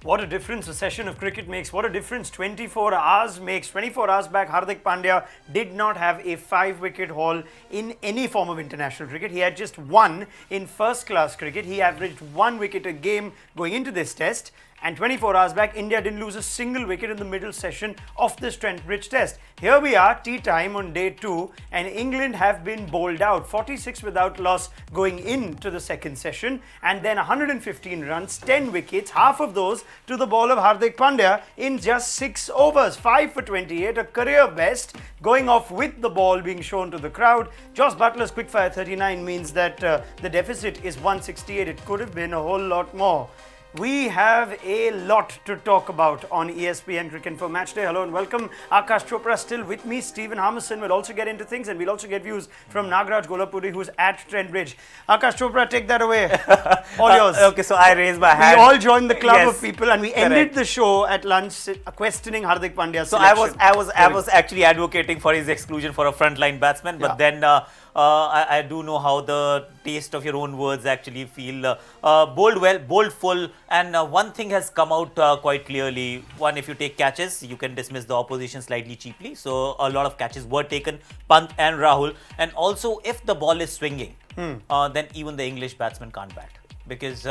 What a difference a session of cricket makes. What a difference 24 hours makes. 24 hours back, Hardik Pandya did not have a 5-wicket haul in any form of international cricket. He had just one in first-class cricket. He averaged 1 wicket a game going into this test. And 24 hours back, India didn't lose a single wicket in the middle session of this Trent Bridge test. Here we are, tea time on day 2, and England have been bowled out. 46 without loss going into the second session, and then 115 runs, 10 wickets, half of those to the ball of Hardik Pandya in just 6 overs. 5 for 28, a career best, going off with the ball being shown to the crowd. Joss Buttler's quickfire 39 means that the deficit is 168. It could have been a whole lot more. We have a lot to talk about on ESPN Cricket for Matchday. Hello and welcome. Akash Chopra still with me. Stephen Harmison will also get into things, and we'll also get views from Nagraj Golapuri, who's at Trent Bridge. Akash Chopra, take that away. All yours. Okay, so I raised my hand. We all joined the club Yes, of people, and we ended the show at lunch questioning Hardik Pandya's So selection. I was actually advocating for his exclusion for a frontline batsman, but then I do know how the taste of your own words actually feel. Bowled well, bowled full, and one thing has come out quite clearly. One, if you take catches, you can dismiss the opposition slightly cheaply. So a lot of catches were taken, Pant and Rahul. And also, if the ball is swinging, then even the English batsman can't bat. Because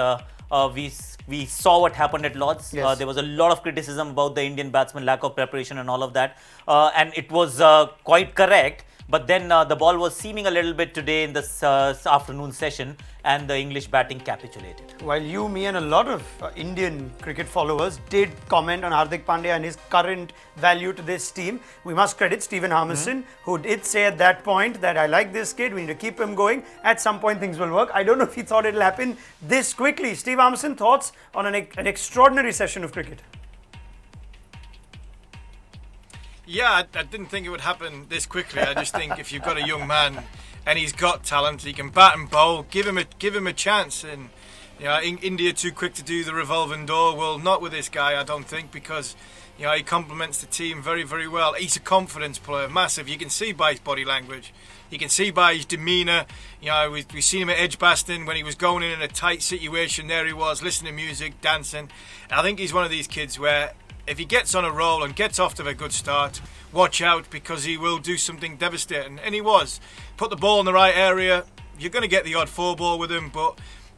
we saw what happened at Lord's. Yes. There was a lot of criticism about the Indian batsman, lack of preparation and all of that. And it was quite correct. But then the ball was seaming a little bit today in this afternoon session, and the English batting capitulated. While you, me and a lot of Indian cricket followers did comment on Hardik Pandya and his current value to this team, we must credit Stephen Harmison, who did say at that point that I like this kid, we need to keep him going. At some point things will work. I don't know if he thought it'll happen this quickly. Steve Harmison, thoughts on an extraordinary session of cricket? Yeah, I didn't think it would happen this quickly. I just think if you've got a young man and he's got talent, he can bat and bowl. Give him a chance. And you know, India too quick to do the revolving door. Well, not with this guy, I don't think, because you know he complements the team very, very well. He's a confidence player, massive. You can see by his body language. You can see by his demeanour. You know, we've seen him at Edgbaston when he was going in a tight situation. There he was, listening to music, dancing. And I think he's one of these kids where, if he gets on a roll and gets off to a good start, watch out, because he will do something devastating. And he was. Put the ball in the right area, you're going to get the odd 4-ball with him, but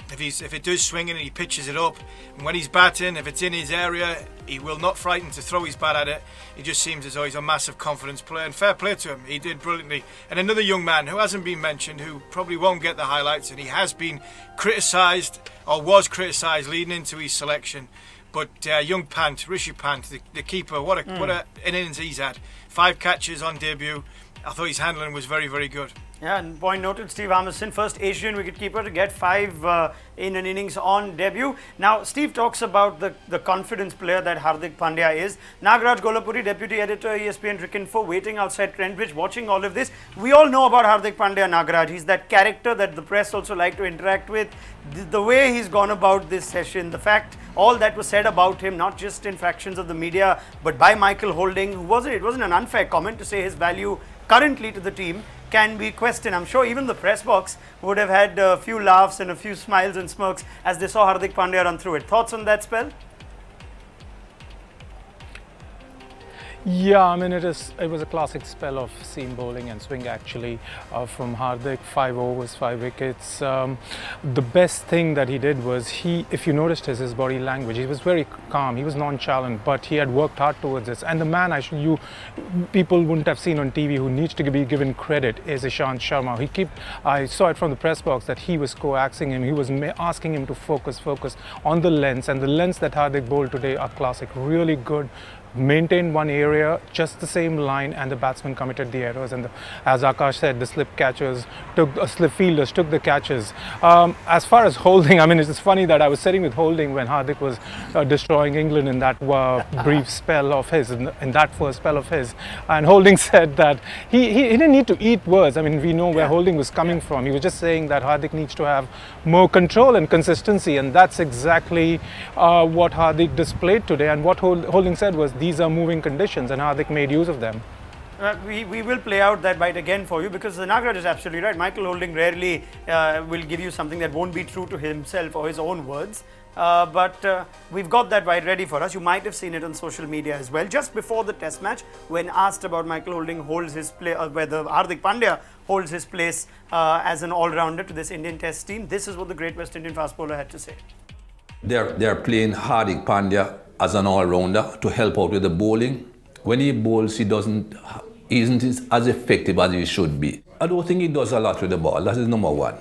if it does swing in and he pitches it up, and when he's batting, if it's in his area, he will not frighten to throw his bat at it. He just seems as though he's a massive confidence player, and fair play to him. He did brilliantly. And another young man who hasn't been mentioned, who probably won't get the highlights, and he has been criticised, or was criticised leading into his selection. But young Pant, Rishi Pant, the keeper, what an innings he's had. 5 catches on debut. I thought his handling was very, very good. Yeah, and point noted, Steve Armisen, first Asian wicketkeeper to get 5 in an innings on debut. Now, Steve talks about the confidence player that Hardik Pandya is. Nagaraj Golapuri, Deputy Editor, ESPN Cricinfo, waiting outside Trent Bridge, watching all of this. We all know about Hardik Pandya, Nagaraj. He's that character that the press also like to interact with. The way he's gone about this session, the fact, all that was said about him, not just in fractions of the media, but by Michael Holding, who wasn't, it wasn't an unfair comment to say his value currently to the team can be questioned. I'm sure even the press box would have had a few laughs and a few smiles and smirks as they saw Hardik Pandya run through it. Thoughts on that spell? Yeah, I mean it was a classic spell of seam bowling and swing actually from Hardik. 5 overs, 5 wickets. The best thing that he did was if you noticed his body language, he was very calm, he was nonchalant, but he had worked hard towards this. And the man people wouldn't have seen on TV who needs to be given credit is Ishant Sharma. I saw it from the press box that he was coaxing him, he was asking him to focus on the lengths, and the lengths that Hardik bowled today are classic, really good. Maintained one area, just the same line, and the batsman committed the errors. And as Akash said, the slip fielders took the catches. As far as Holding, I mean, it's funny that I was sitting with Holding when Hardik was destroying England in that brief spell of his, in that first spell of his. And Holding said that he didn't need to eat words. I mean, we know where Holding was coming from. He was just saying that Hardik needs to have more control and consistency, and that's exactly what Hardik displayed today. And what Holding said was, these are moving conditions, and Hardik made use of them. We will play out that bite again for you, because Nagaraj is absolutely right. Michael Holding rarely will give you something that won't be true to himself or his own words. But we've got that bite ready for us. You might have seen it on social media as well. Just before the test match, when asked about Michael Holding holds his place, whether Hardik Pandya holds his place as an all-rounder to this Indian test team, this is what the great West Indian fast bowler had to say. They're playing Hardik Pandya as an all-rounder to help out with the bowling. When he bowls, he isn't as effective as he should be. I don't think he does a lot with the ball. That is number one.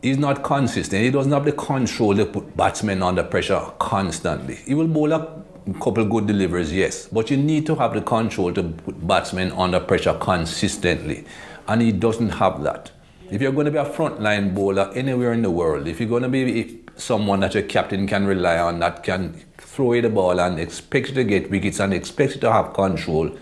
He's not consistent. He doesn't have the control to put batsmen under pressure constantly. He will bowl a couple good deliveries, yes, but you need to have the control to put batsmen under pressure consistently, and he doesn't have that. If you're going to be a frontline bowler anywhere in the world, if you're going to be someone that your captain can rely on, that can throw you the ball and expect you to get wickets and expect you to have control,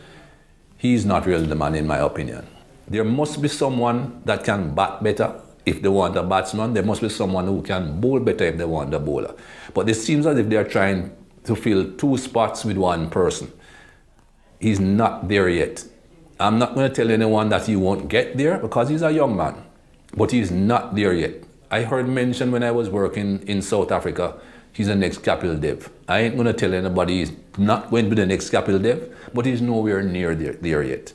he's not really the man, in my opinion. There must be someone that can bat better if they want a batsman. There must be someone who can bowl better if they want a bowler. But it seems as if they're trying to fill 2 spots with one person. He's not there yet. I'm not going to tell anyone that he won't get there, because he's a young man, but he's not there yet. I heard mentioned when I was working in South Africa, he's the next Kapil Dev. I ain't going to tell anybody he's not going to be the next Kapil Dev, but he's nowhere near there yet.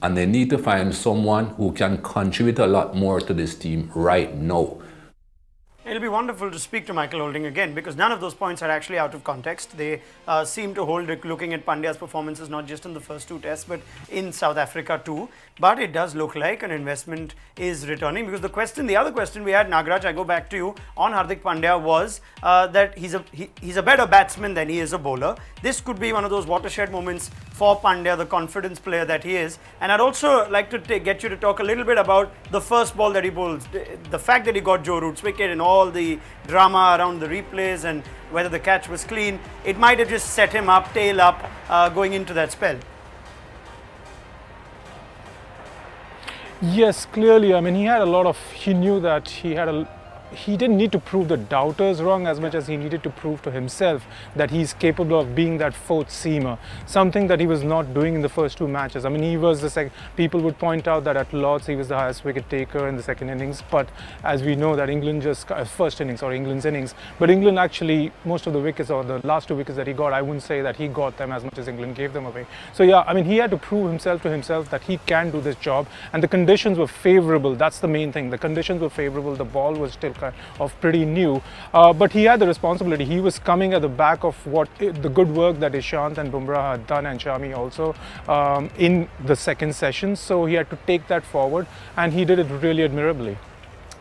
And they need to find someone who can contribute a lot more to this team right now. It'll be wonderful to speak to Michael Holding again, because none of those points are actually out of context. They seem to hold it, looking at Pandya's performances not just in the first 2 tests but in South Africa too. But it does look like an investment is returning, because the other question we had, Nagaraj, I go back to you, on Hardik Pandya was that he's a better batsman than he is a bowler. This could be one of those watershed moments for Pandya, the confidence player that he is. And I'd also like to get you to talk a little bit about the first ball that he bowls, the fact that he got Joe Root's wicket and all the drama around the replays and whether the catch was clean. It might have just set him up, tail up, going into that spell. Yes, clearly. I mean, he knew that he didn't need to prove the doubters wrong as much as he needed to prove to himself that he's capable of being that 4th seamer, something that he was not doing in the first 2 matches. I mean, he was people would point out that at Lord's he was the highest wicket taker in the second innings, but as we know that England's innings, but England actually, most of the wickets, or the last 2 wickets that he got, I wouldn't say that he got them as much as England gave them away. So yeah, I mean, he had to prove himself to himself that he can do this job, and the conditions were favourable. That's the main thing. The conditions were favourable. The ball was still of pretty new, but he had the responsibility. He was coming at the back of the good work that Ishant and Bumrah had done, and Shami also, in the second session. So he had to take that forward, and he did it really admirably.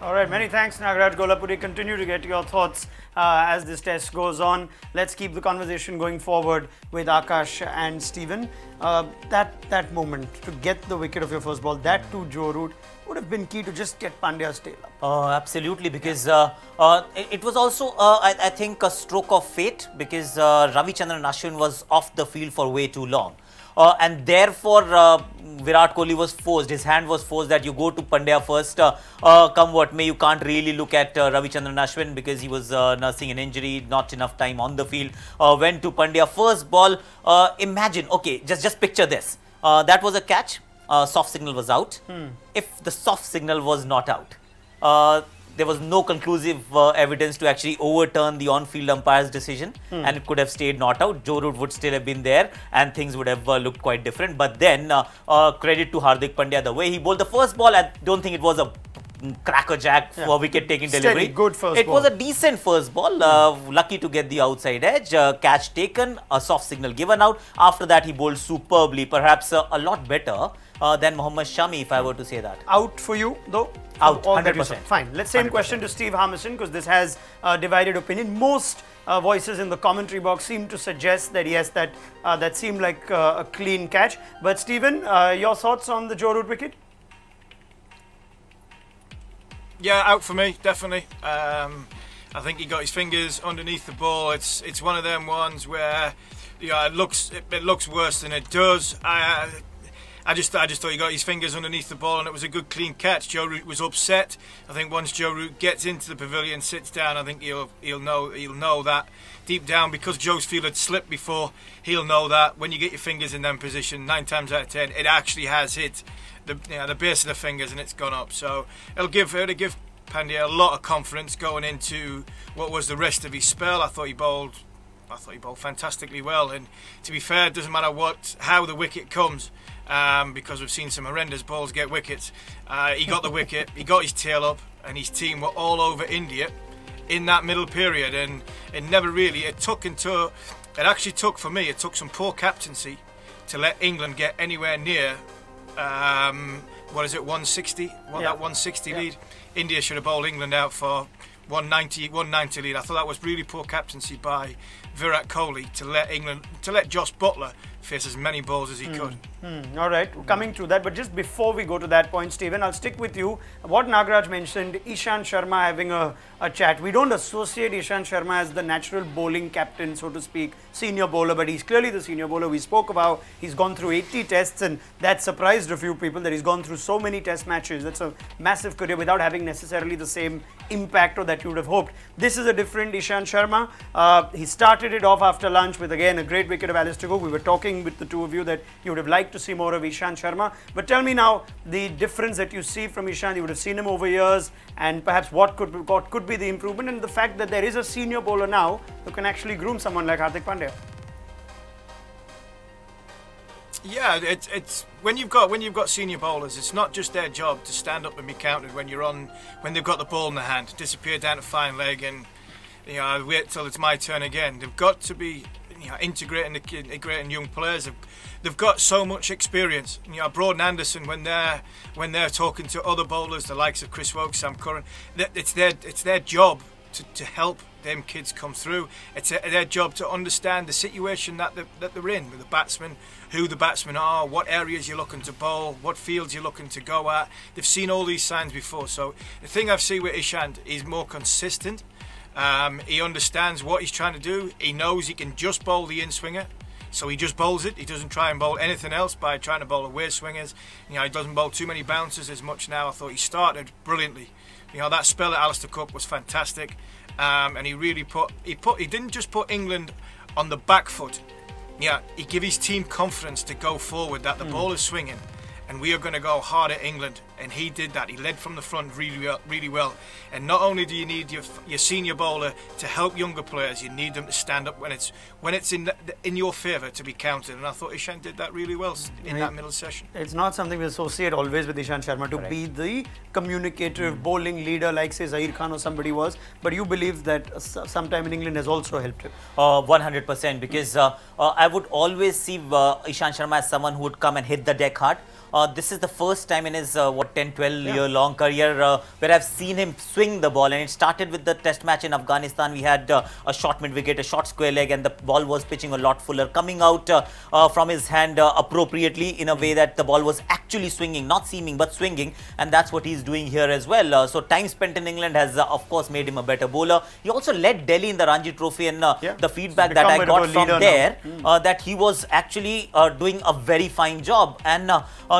All right, many thanks, Nagaraj Golapuri. Continue to get your thoughts as this test goes on. Let's keep the conversation going forward with Akash and Stephen. That moment to get the wicket of your first ball, that to Joe Root, would have been key to just get Pandya's tail up. Absolutely, because it was also, I think, a stroke of fate, because Ravichandran Ashwin was off the field for way too long. And therefore, Virat Kohli was forced, his hand was forced that you go to Pandya first, come what may. You can't really look at Ravichandran Ashwin because he was nursing an injury, not enough time on the field. Went to Pandya, first ball. Imagine, okay, just picture this. That was a catch. Soft signal was out. If the soft signal was not out, there was no conclusive evidence to actually overturn the on-field umpire's decision, and it could have stayed not out. Joe Root would still have been there, and things would have looked quite different. But then, credit to Hardik Pandya, the way he bowled the first ball. I don't think it was a crackerjack for wicket-taking delivery. Good first it ball. was a decent first ball. Lucky to get the outside edge. Catch taken, a soft signal given out. After that, he bowled superbly, perhaps a lot better than Mohammad Shami, if I were to say that. Out for you, though? Out, All that you 100%. said. Fine. Let's same 100%. question to Steve Harmison, because this has divided opinion. Most voices in the commentary box seem to suggest that yes, that seemed like a clean catch. But Stephen, your thoughts on the Joe Root wicket? Yeah, out for me, definitely. I think he got his fingers underneath the ball. It's one of them ones where, yeah, it looks worse than it does. I just thought he got his fingers underneath the ball, and it was a good clean catch. Joe Root was upset. I think once Joe Root gets into the pavilion, sits down, I think he'll know that deep down, because Joe's field had slipped before. He'll know that when you get your fingers in them position, 9 times out of 10, it actually has hit the base of the fingers and it's gone up. So it'll give Pandya a lot of confidence going into what was the rest of his spell. I thought he bowled fantastically well, and to be fair, it doesn't matter how the wicket comes, because we've seen some horrendous balls get wickets. He got the wicket, he got his tail up, and his team were all over India in that middle period, and it never really, it actually took for me, it took some poor captaincy to let England get anywhere near, what is it, 160? That 160 lead. India should have bowled England out for 190 lead. I thought that was really poor captaincy by Virat Kohli to let Josh Buttler face as many balls as he could. All right, coming to that, but just before we go to that point, Stephen, I'll stick with you. What Nagaraj mentioned, Ishant Sharma having a chat. We don't associate Ishant Sharma as the natural bowling captain, so to speak, senior bowler, but he's clearly the senior bowler. We spoke about he's gone through 80 tests, and that surprised a few people that he's gone through so many test matches. That's a massive career without having necessarily the same impact or that you would have hoped. This is a different Ishant Sharma. He started it off after lunch with, again, a great wicket of Alistair Cook. We were talking with the two of you that you would have liked to see more of Ishant Sharma. But tell me now, the difference that you see from Ishant, you would have seen him over years, and perhaps what could be the improvement, and the fact that there is a senior bowler now who can actually groom someone like Hardik Pandya. Yeah, it's when you've got senior bowlers, it's not just their job to stand up and be counted when they've got the ball in their hand, disappear down to fine leg, and wait till it's my turn again. They've got to be integrating young players. They've got so much experience. Broad and Anderson, when they're talking to other bowlers, the likes of Chris Woke, Sam Curran, it's their job to help them kids come through. It's their job to understand the situation that they're in with the batsmen, who the batsmen are, what areas you're looking to bowl, what fields you're looking to go at. They've seen all these signs before. So the thing I've seen with Ishant is more consistent. He understands what he's trying to do. He knows he can just bowl the in-swinger, so he just bowls it. He doesn't try and bowl anything else by trying to bowl away swingers. He doesn't bowl too many bounces as much now. I thought he started brilliantly. That spell at Alistair Cook was fantastic, and he really he didn't just put England on the back foot. He gave his team confidence to go forward, that the ball is swinging and we are going to go hard at England, and he did that. He led from the front really well. And not only do you need your senior bowler to help younger players, you need them to stand up when it's in your favour to be counted. And I thought Ishant did that really well in that middle session. It's not something we associate always with Ishant Sharma to be the communicative bowling leader like say Zaheer Khan or somebody was, but you believe that sometime in England has also helped him. 100%, because I would always see Ishant Sharma as someone who would come and hit the deck hard. This is the first time in his 10, 12-year-long career where I've seen him swing the ball. And it started with the test match in Afghanistan. We had a short mid-wicket, a short square leg, and the ball was pitching a lot fuller, coming out from his hand appropriately in a way that the ball was actually swinging, not seeming, but swinging. And that's what he's doing here as well. So time spent in England has, of course, made him a better bowler. He also led Delhi in the Ranji Trophy, and the feedback that I got from there, that he was actually doing a very fine job. And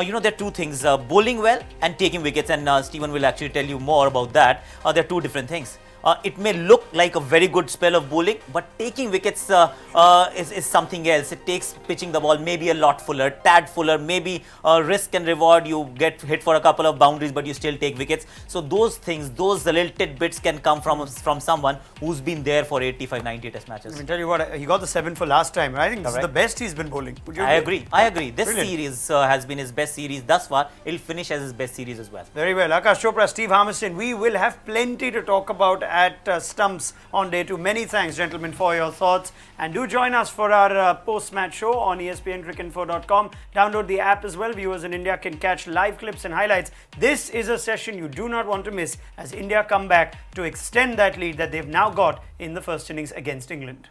you know, there are two things, bowling well and taking wickets, and Stephen will actually tell you more about that. They're two different things. It may look like a very good spell of bowling, but taking wickets is something else. It takes pitching the ball maybe a lot fuller, tad fuller, maybe risk and reward. You get hit for a couple of boundaries, but you still take wickets. So those things, those little tidbits can come from someone who's been there for 85, 90 test matches. I mean, tell you what, he got the 7 for last time. I think this is the best he's been bowling. Would you agree? I agree. This series has been his best series thus far. It'll finish as his best series as well. Very well. Akash Chopra, Steve Harmison, we will have plenty to talk about at Stumps on day 2. Many thanks, gentlemen, for your thoughts. And do join us for our post-match show on ESPNcricinfo.com. Download the app as well. Viewers in India can catch live clips and highlights. This is a session you do not want to miss as India come back to extend that lead that they've now got in the first innings against England.